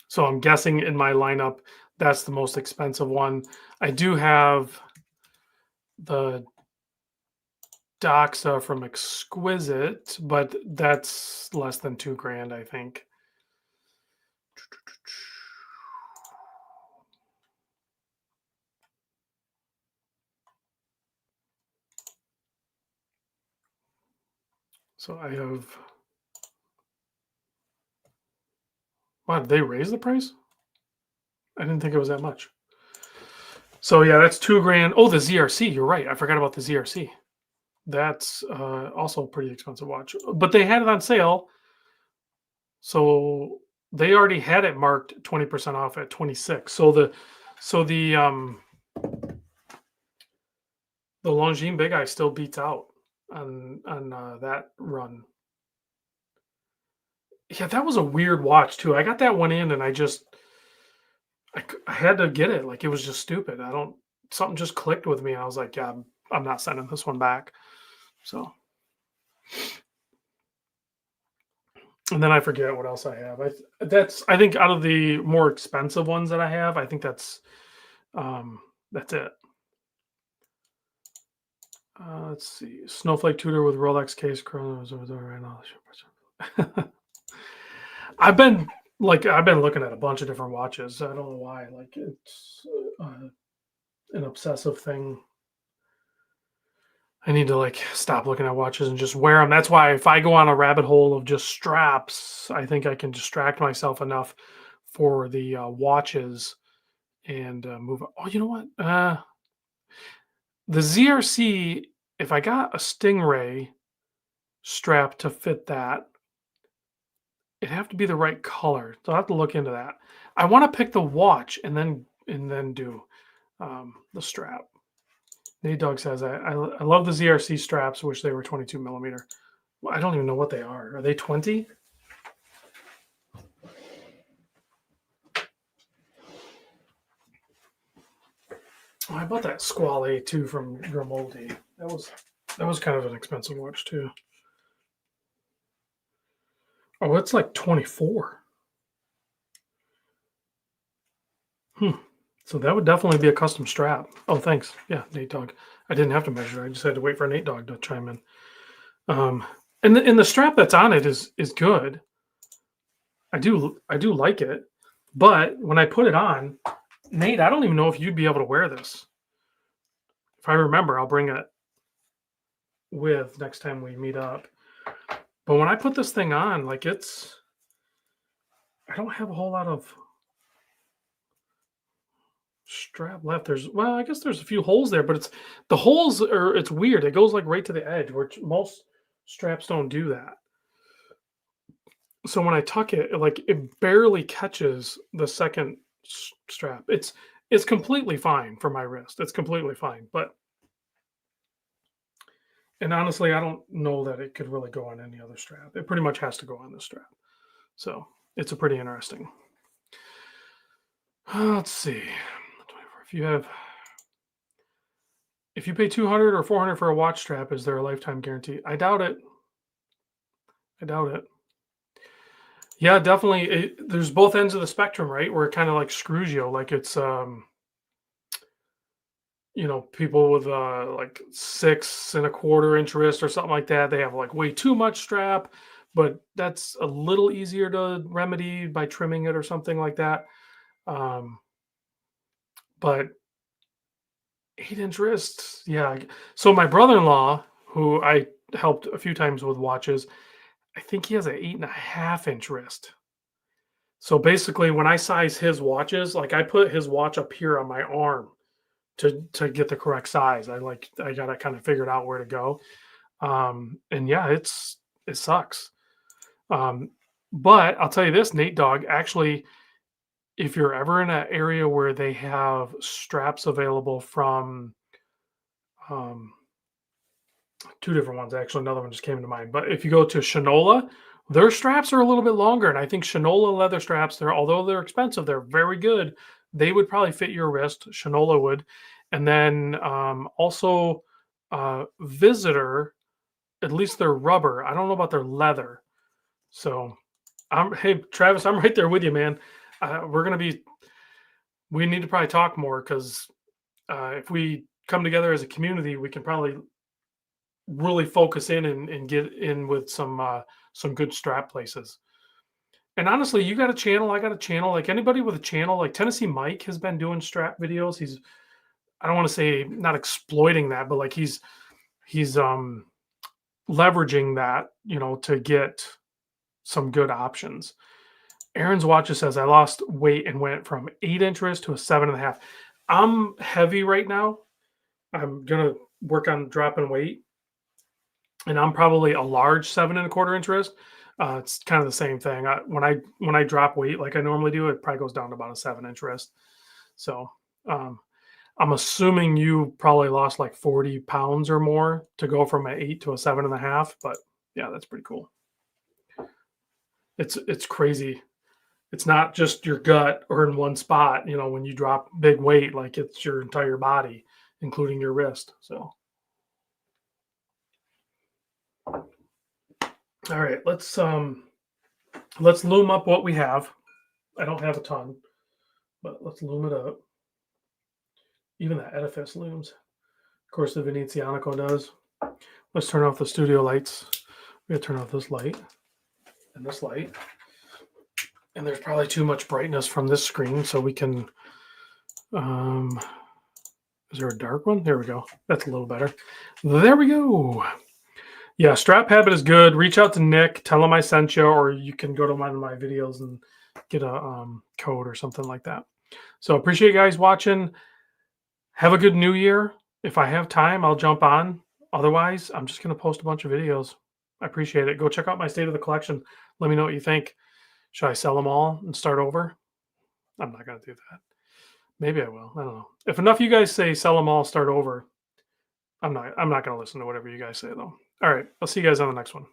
So I'm guessing in my lineup, that's the most expensive one. I do have the Doxa from Exquisite, but that's less than $2,000, I think. So I have. Wow, did they raise the price? I didn't think it was that much. So yeah, that's 2 grand. Oh, the ZRC. You're right. I forgot about the ZRC. That's also a pretty expensive watch, but they had it on sale, so they already had it marked 20% off at 26. So the Longines Big Eye still beats out on that run. Yeah, that was a weird watch too. I got that one in, and I had to get it. Like, it was just stupid. I don't Something just clicked with me. I was like, yeah, I'm not sending this one back. So, and then I forget what else I have. I think out of the more expensive ones that I have, I think um that's it. Let's see. Snowflake Tudor with Rolex case chronos over there right now. I've been looking at a bunch of different watches. I don't know why. Like, it's an obsessive thing. I need to like stop looking at watches and just wear them. That's why if I go on a rabbit hole of just straps, I think I can distract myself enough for the watches and move. Oh, you know what? The ZRC. If I got a Stingray strap to fit that, it'd have to be the right color. So I'll have to look into that. I want to pick the watch and then do the strap. Nate Dog says, I love the ZRC straps. Wish they were 22 millimeter. Well, I don't even know what they are. Are they 20? Oh, I bought that Squall A2 from Grimaldi. That was kind of an expensive watch too. Oh, it's like 24. So that would definitely be a custom strap. Oh, thanks. Yeah, Nate Dog. I didn't have to measure. I just had to wait for Nate Dog to chime in. And the strap that's on it is good. I do like it, but when I put it on, Nate, I don't even know if you'd be able to wear this. If I remember, I'll bring it with next time we meet up. But when I put this thing on, like, I don't have a whole lot of strap left. I guess there's a few holes there, but it's weird. It goes like right to the edge, which most straps don't do that. So when I tuck it, like, it barely catches the second strap. It's completely fine for my wrist. It's completely fine, and honestly, I don't know that it could really go on any other strap. It pretty much has to go on this strap. So it's a pretty interesting. Let's see. If you pay 200 or 400 for a watch strap, is there a lifetime guarantee? I doubt it. Yeah, definitely. There's both ends of the spectrum, right? Where it kind of like screws you. Like, it's people with like 6.25-inch wrist or something like that. They have like way too much strap, but that's a little easier to remedy by trimming it or something like that. But 8-inch wrists, yeah. So my brother-in-law, who I helped a few times with watches, I think he has an 8.5-inch wrist. So basically, when I size his watches, like, I put his watch up here on my arm to get the correct size. I gotta kind of figure out where to go. And yeah, it sucks. But I'll tell you this, Nate Dog, actually, if you're ever in an area where they have straps available from um, two different ones, actually, another one just came to mind. But if you go to Shinola, their straps are a little bit longer, and I think Shinola leather straps, although they're expensive, they're very good. They would probably fit your wrist. Shinola would, and then also Visitor, at least they're rubber. I don't know about their leather. So, hey Travis, I'm right there with you, man. We need to probably talk more, because if we come together as a community, we can probably really focus in and get in with some good strap places. And honestly, you got a channel, I got a channel. Like, anybody with a channel, like Tennessee Mike has been doing strap videos. I don't want to say not exploiting that, but like he's leveraging that, to get some good options. Aaron's Watches says, I lost weight and went from 8-inch wrist to a 7.5. I'm heavy right now. I'm gonna work on dropping weight, and I'm probably a large 7 1/4 inch wrist. It's kind of the same thing. When I drop weight like I normally do, it probably goes down to about a 7 inch wrist. So um, I'm assuming you probably lost like 40 pounds or more to go from an 8 to a 7 1/2. But yeah, that's pretty cool. It's crazy. It's not just your gut or in one spot. You know, when you drop big weight, like it's your entire body, including your wrist. So all right, let's loom up what we have. I don't have a ton, but let's loom it up. Even the edifice looms. Of course, the Venezianico does. Let's turn off the studio lights. We're gonna turn off this light and this light. And there's probably too much brightness from this screen, so we can. Is there a dark one? There we go. That's a little better. There we go. Yeah, Strap Habit is good. Reach out to Nick, tell him I sent you, or you can go to one of my videos and get a code or something like that. So appreciate you guys watching. Have a good new year. If I have time, I'll jump on. Otherwise, I'm just going to post a bunch of videos. I appreciate it. Go check out my state of the collection. Let me know what you think. Should I sell them all and start over? I'm not going to do that. Maybe I will. I don't know. If enough of you guys say sell them all, start over, I'm not going to listen to whatever you guys say though. All right. I'll see you guys on the next one.